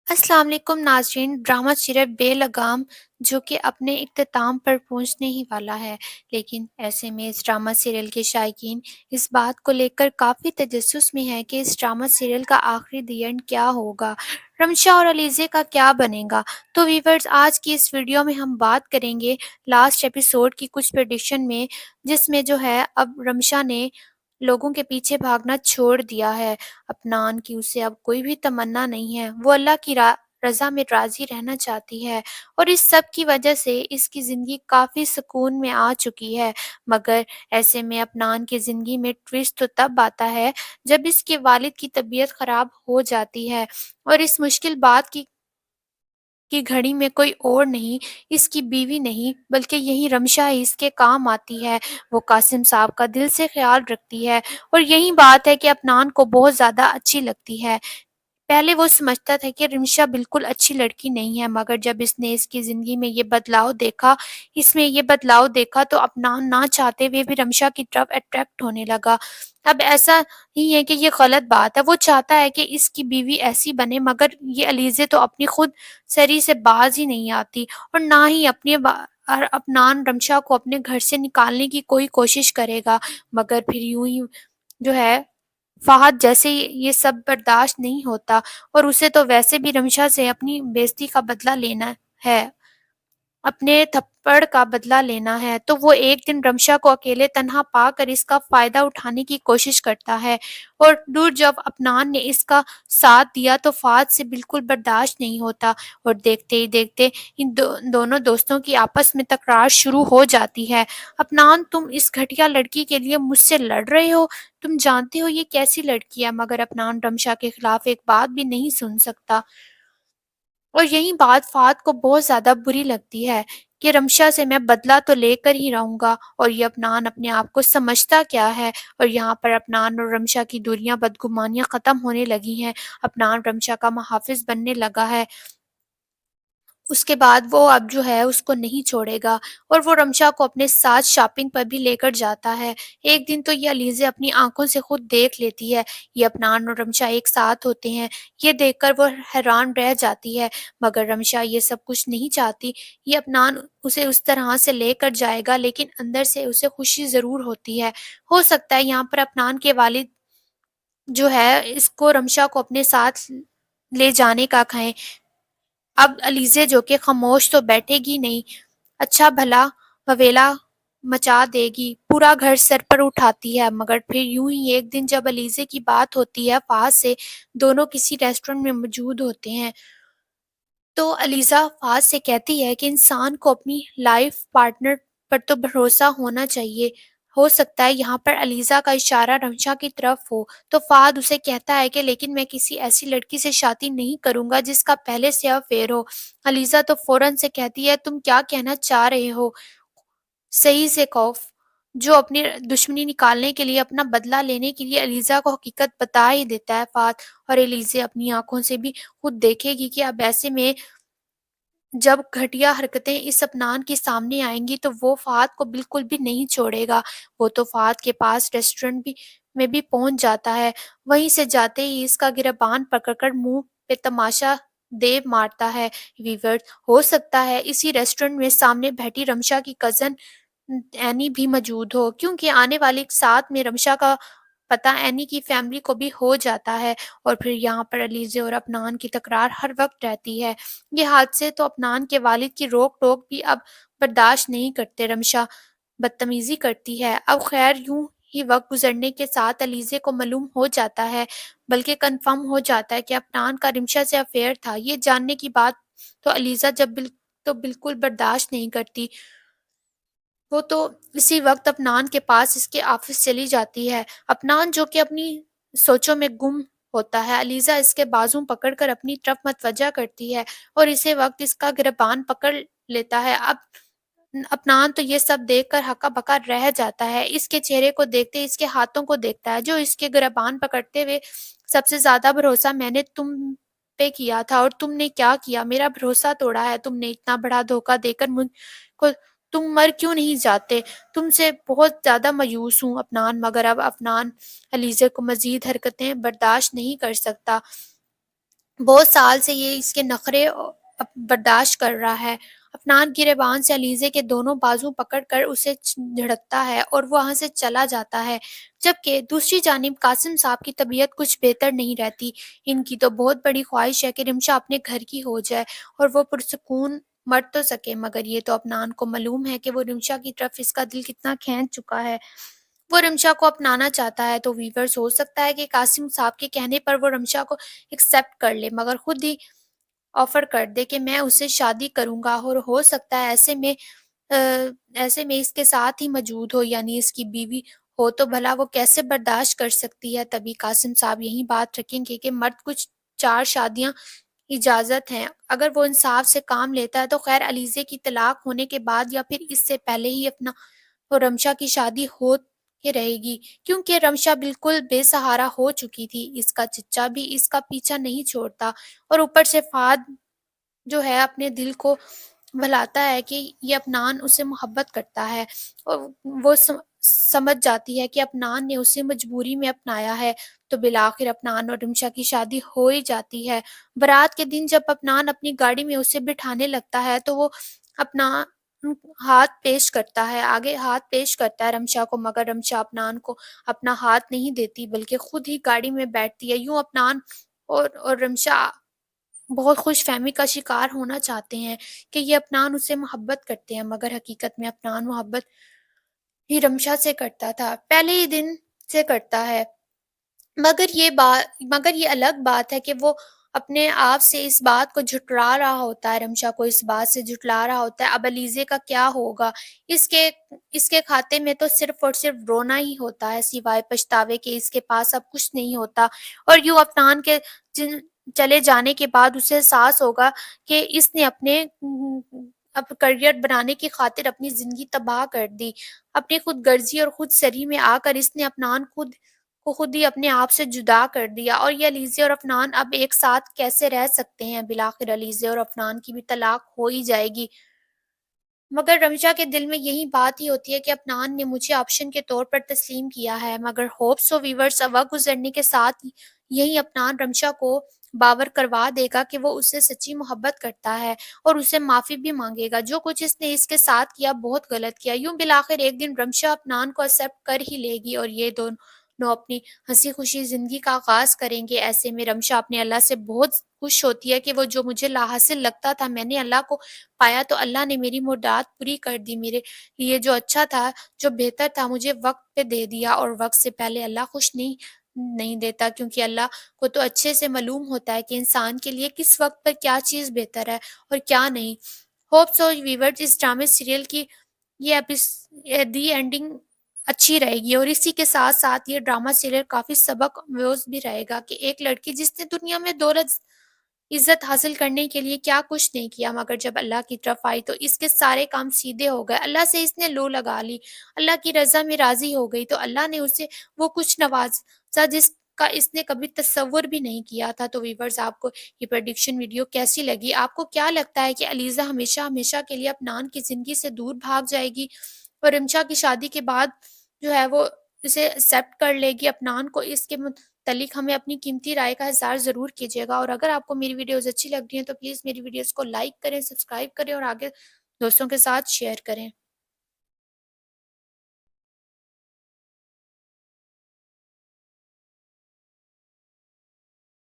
السلام علیکم ناظرین، ڈرامہ سیریل بے لگام جو کہ اپنے اختتام پر پہنچنے ہی والا ہے، لیکن ایسے میں اس ڈرامہ سیریل کے شائقین اس بات کو لے کر کافی تجسس میں ہے کہ اس ڈرامہ سیریل کا آخری دی اینڈ کیا ہوگا، رمشا اور علیزے کا کیا بنے گا۔ تو ویورز، آج کی اس ویڈیو میں ہم بات کریں گے لاسٹ ایپیسوڈ کی کچھ پریڈکشن میں، جس میں جو ہے اب رمشا نے لوگوں کے پیچھے بھاگنا چھوڑ دیا ہے، اپنان کی اسے اب کوئی بھی تمنا نہیں ہے، وہ اللہ کی رضا میں راضی رہنا چاہتی ہے، اور اس سب کی وجہ سے اس کی زندگی کافی سکون میں آ چکی ہے۔ مگر ایسے میں اپنان کی زندگی میں ٹویسٹ تو تب آتا ہے جب اس کے والد کی طبیعت خراب ہو جاتی ہے، اور اس مشکل بات کی گھڑی میں کوئی اور نہیں، اس کی بیوی نہیں بلکہ یہی رمشا ہی اس کے کام آتی ہے۔ وہ قاسم صاحب کا دل سے خیال رکھتی ہے، اور یہی بات ہے کہ اپنان کو بہت زیادہ اچھی لگتی ہے۔ پہلے وہ سمجھتا تھا کہ رمشا بالکل اچھی لڑکی نہیں ہے، مگر جب اس نے اس کی زندگی میں یہ بدلاؤ دیکھا، تو اپنا نہ چاہتے ہوئے بھی رمشا کی طرف اٹریکٹ ہونے لگا۔ اب ایسا ہی ہے کہ یہ غلط بات ہے، وہ چاہتا ہے کہ اس کی بیوی ایسی بنے، مگر یہ علیزے تو اپنی خود سری سے باز ہی نہیں آتی، اور نہ ہی اور اپنان رمشا کو اپنے گھر سے نکالنے کی کوئی کوشش کرے گا، مگر پھر یوں ہی جو ہے فہد جیسے یہ سب برداشت نہیں ہوتا، اور اسے تو ویسے بھی رمشا سے اپنی بےزتی کا بدلہ لینا ہے، اپنے تھپڑ کا بدلہ لینا ہے، تو وہ ایک دن رمشا کو اکیلے تنہا پا کر اس کا فائدہ اٹھانے کی کوشش کرتا ہے، اور دور جب اپنان نے اس کا ساتھ دیا تو فہد سے بالکل برداشت نہیں ہوتا، اور دیکھتے ہی دیکھتے ان دونوں دوستوں کی آپس میں تکرار شروع ہو جاتی ہے۔ اپنان، تم اس گھٹیا لڑکی کے لیے مجھ سے لڑ رہے ہو، تم جانتے ہو یہ کیسی لڑکی ہے، مگر اپنان رمشا کے خلاف ایک بات بھی نہیں سن سکتا، اور یہی بات فہد کو بہت زیادہ بری لگتی ہے کہ رمشا سے میں بدلہ تو لے کر ہی رہوں گا، اور یہ اپنان اپنے آپ کو سمجھتا کیا ہے۔ اور یہاں پر اپنان اور رمشا کی دوریاں بدگمانیاں ختم ہونے لگی ہیں، اپنان رمشا کا محافظ بننے لگا ہے، اس کے بعد وہ اب جو ہے اس کو نہیں چھوڑے گا، اور وہ رمشا کو اپنے ساتھ شاپنگ پر بھی لے کر جاتا ہے۔ ایک دن تو یہ علیزے اپنی آنکھوں سے خود دیکھ لیتی ہے، یہ اپنان اور رمشا ایک ساتھ ہوتے ہیں، یہ دیکھ کر وہ حیران رہ جاتی ہے، مگر رمشا یہ سب کچھ نہیں چاہتی، یہ اپنان اسے اس طرح سے لے کر جائے گا، لیکن اندر سے اسے خوشی ضرور ہوتی ہے۔ ہو سکتا ہے یہاں پر اپنان کے والد جو ہے اس کو رمشا کو اپنے ساتھ لے جانے کا کہیں، اب علیزے جو کہ خاموش تو بیٹھے گی نہیں، اچھا بھلا وویلا مچا دے گی، پورا گھر سر پر اٹھاتی ہے، مگر پھر یوں ہی ایک دن جب علیزے کی بات ہوتی ہے فہد سے، دونوں کسی ریسٹورنٹ میں موجود ہوتے ہیں، تو علیزہ فہد سے کہتی ہے کہ انسان کو اپنی لائف پارٹنر پر تو بھروسہ ہونا چاہیے، ہو سکتا ہے یہاں پر علیزہ کا اشارہ رمشا کی طرف ہو، تو فہد اسے کہتا ہے کہ لیکن میں کسی ایسی لڑکی سے شادی نہیں کروں گا جس کا پہلے سے افیئر ہو۔ علیزہ تو فوراً سے کہتی ہے تم کیا کہنا چاہ رہے ہو، صحیح سے خوف جو اپنی دشمنی نکالنے کے لیے، اپنا بدلہ لینے کے لیے علیزہ کو حقیقت بتا ہی دیتا ہے فہد، اور علیزہ اپنی آنکھوں سے بھی خود دیکھے گی کہ اب ایسے میں جب گھٹیا حرکتیں اس اپنان کے سامنے آئیں گی تو وہ فہد کو بالکل بھی نہیں چھوڑے گا۔ وہ تو فہد کے پاس ریسٹورنٹ میں بھی پہنچ جاتا ہے، وہیں سے جاتے ہی اس کا گریبان پکڑ کر منہ پہ تماشا دے مارتا ہے۔ ویورز، ہو سکتا ہے اسی ریسٹورنٹ میں سامنے بیٹھی رمشا کی کزن اینی بھی موجود ہو، کیونکہ آنے والی ساتھ میں رمشا کا پتہ اینی کی فیملی کو بھی ہو جاتا ہے، اور پھر یہاں پر علیزے اور اپنان کی تکرار ہر وقت رہتی ہے۔ یہ حادثے تو اپنان کے والد کی روک ٹوک بھی اب برداشت نہیں کرتے، رمشا بدتمیزی کرتی ہے۔ اب خیر یوں ہی وقت گزرنے کے ساتھ علیزے کو معلوم ہو جاتا ہے، بلکہ کنفرم ہو جاتا ہے کہ اپنان کا رمشا سے افیئر تھا۔ یہ جاننے کی بات تو علیزہ تو بالکل برداشت نہیں کرتی، وہ تو اسی وقت اپنان کے پاس اس کے آفس چلی جاتی ہے۔ اپنان جو کہ اپنی سوچوں میں گم ہوتا ہے، علیزہ اس کے بازو پکڑ کر اپنی طرف متوجہ کرتی ہے، اور اسی وقت اس کا گریبان پکڑ لیتا ہے۔ اب اپنان تو یہ سب دیکھ کر ہکا بکا رہ جاتا ہے، اس کے چہرے کو دیکھتے اس کے ہاتھوں کو دیکھتا ہے، جو اس کے گریبان پکڑتے ہوئے سب سے زیادہ بھروسہ میں نے تم پہ کیا تھا، اور تم نے کیا کیا، میرا بھروسہ توڑا ہے، تم نے اتنا بڑا دھوکہ دے کر مجھ کو، تم مر کیوں نہیں جاتے، تم سے بہت زیادہ مایوس ہوں اپنان۔ مگر اب اپنان علیزے کو مزید حرکتیں برداشت نہیں کر سکتا، بہت سال سے یہ اس کے نخرے برداشت کر رہا ہے۔ عدنان گریبان سے علیزے کے دونوں بازو پکڑ کر اسے جھڑکتا ہے اور وہ وہاں سے چلا جاتا ہے، جبکہ دوسری جانب قاسم صاحب کی طبیعت کچھ بہتر نہیں رہتی۔ ان کی تو بہت بڑی خواہش ہے کہ رمشا اپنے گھر کی ہو جائے اور وہ پرسکون مر تو سکے، مگر یہ تو عدنان کو معلوم ہے کہ وہ رمشا کی طرف اس کا دل کتنا کھینچ چکا ہے۔ وہ رمشا کو اپنانا چاہتا ہے تو ویورز ہو سکتا ہے کہ قاسم صاحب کے کہنے پر وہ رمشا کو ایکسیپٹ کر لے، مگر خود ہی آفر کر دے کہ میں اس سے شادی کروں گا، اور ہو سکتا ہے ایسے میں اس کے ساتھ ہی موجود ہو، یعنی اس کی بیوی ہو، تو بھلا وہ کیسے برداشت کر سکتی ہے۔ تبھی قاسم صاحب یہی بات رکھیں گے کہ مرد کچھ 4 شادیاں اجازت ہیں، اگر وہ انصاف سے کام لیتا ہے تو خیر علیزے کی طلاق ہونے کے بعد یا پھر اس سے پہلے ہی اپنا اور رمشا کی شادی ہو کے رہے گی، کیونکہ رمشا بالکل بے سہارا ہو چکی تھی، اس کا چچا بھی اس کا پیچھا نہیں چھوڑتا، اور اوپر سے فہد جو ہے اپنے دل کو بھلاتا ہے کہ یہ عدنان اسے محبت کرتا ہے، اور وہ سمجھ جاتی ہے کہ عدنان نے اسے مجبوری میں اپنایا ہے، تو بالآخر عدنان اور رمشا کی شادی ہو ہی جاتی ہے۔ برات کے دن جب عدنان اپنی گاڑی میں اسے بٹھانے لگتا ہے تو وہ اپنا آگے ہاتھ پیش کرتا ہے رمشا کو، مگر رمشا عدنان کو اپنا ہاتھ نہیں دیتی بلکہ خود ہی گاڑی میں بیٹھتی ہے۔ یوں عدنان اور رمشا بہت خوش فہمی کا شکار ہونا چاہتے ہیں کہ یہ عدنان اسے محبت کرتے ہیں، مگر حقیقت میں عدنان محبت ہی رمشا سے کرتا تھا، پہلے ہی دن سے کرتا ہے۔ مگر یہ الگ بات ہے کہ وہ اپنے آپ سے اس بات کو جھٹلا رہا ہوتا ہے، رمشا کو اس بات سے جھٹلا رہا ہوتا ہے۔ اب علیزے کا کیا ہوگا؟ اس کے کھاتے میں تو صرف اور صرف رونا ہی ہوتا ہے، سوائے پچھتاوے کہ اس کے پاس اب کچھ نہیں ہوتا، اور یوں عدنان کے چلے جانے کے بعد اسے احساس ہوگا کہ اس نے اب کریئر بنانے کی خاطر اپنی زندگی تباہ کر دی، اپنی خود غرضی اور خود سری میں آ کر اس نے عدنان خود ہی اپنے آپ سے جدا کر دیا، اور یہ علیزے اور عدنان اب ایک ساتھ کیسے رہ سکتے ہیں؟ بالآخر علیزے اور عدنان کی بھی طلاق ہو ہی جائے گی، مگر رمشا کے دل میں یہی بات ہی ہوتی ہے کہ عدنان نے مجھے آپشن کے طور پر تسلیم کیا ہے، مگر ہوپس و ویورز وقت گزرنے کے ساتھ یہی عدنان رمشا کو باور کروا دے گا کہ وہ اس سے سچی محبت کرتا ہے اور اسے معافی بھی مانگے گا، جو کچھ اس نے اس کے ساتھ کیا بہت غلط کیا۔ یوں بالآخر ایک دن رمشا عدنان کو ایکسیپٹ کر ہی لے گی اور یہ دونوں اپنی ہنسی خوشی زندگی کا آغاز کریں گے۔ ایسے میں رمشا اپنے اللہ سے بہت خوش ہوتی ہے کہ وہ جو مجھے لا حاصل لگتا تھا میں نے اللہ کو پایا، تو اللہ نے میری مراد پوری کر دی، میرے لیے جو اچھا تھا جو بہتر تھا مجھے وقت پہ دے دیا، اور وقت سے پہلے اللہ خوش نہیں دیتا، کیونکہ اللہ کو تو اچھے سے معلوم ہوتا ہے کہ انسان کے لیے کس وقت پر کیا چیز بہتر ہے اور کیا نہیں۔ ہوپ سو ویورز اس ڈرامے سیریل کی دی اینڈنگ اچھی رہے گی، اور اسی کے ساتھ ساتھ یہ ڈرامہ سیریل کافی سبق آموز بھی رہے گا کہ ایک لڑکی جس نے دنیا میں دولت عزت حاصل کرنے کے لیے کیا کچھ نہیں کیا، مگر جب اللہ کی طرف آئی تو اس کے سارے کام سیدھے ہو گئے، اللہ سے اس نے لو لگا لی، اللہ کی رضا میں راضی ہو گئی، تو اللہ نے اسے وہ کچھ نوازا جس کا اس نے کبھی تصور بھی نہیں کیا تھا۔ تو ویورز آپ کو یہ پریڈکشن ویڈیو کیسی لگی؟ آپ کو کیا لگتا ہے کہ علیزہ ہمیشہ ہمیشہ کے لیے عدنان کی زندگی سے دور بھاگ جائے گی اور رمشا کی شادی کے بعد جو ہے وہ اسے ایکسیپٹ کر لے گی عدنان کو؟ اس کے متعلق ہمیں اپنی قیمتی رائے کا اظہار ضرور کیجیے گا، اور اگر آپ کو میری ویڈیوز اچھی لگ رہی ہیں تو پلیز میری ویڈیوز کو لائک کریں، سبسکرائب کریں اور آگے دوستوں کے ساتھ شیئر کریں۔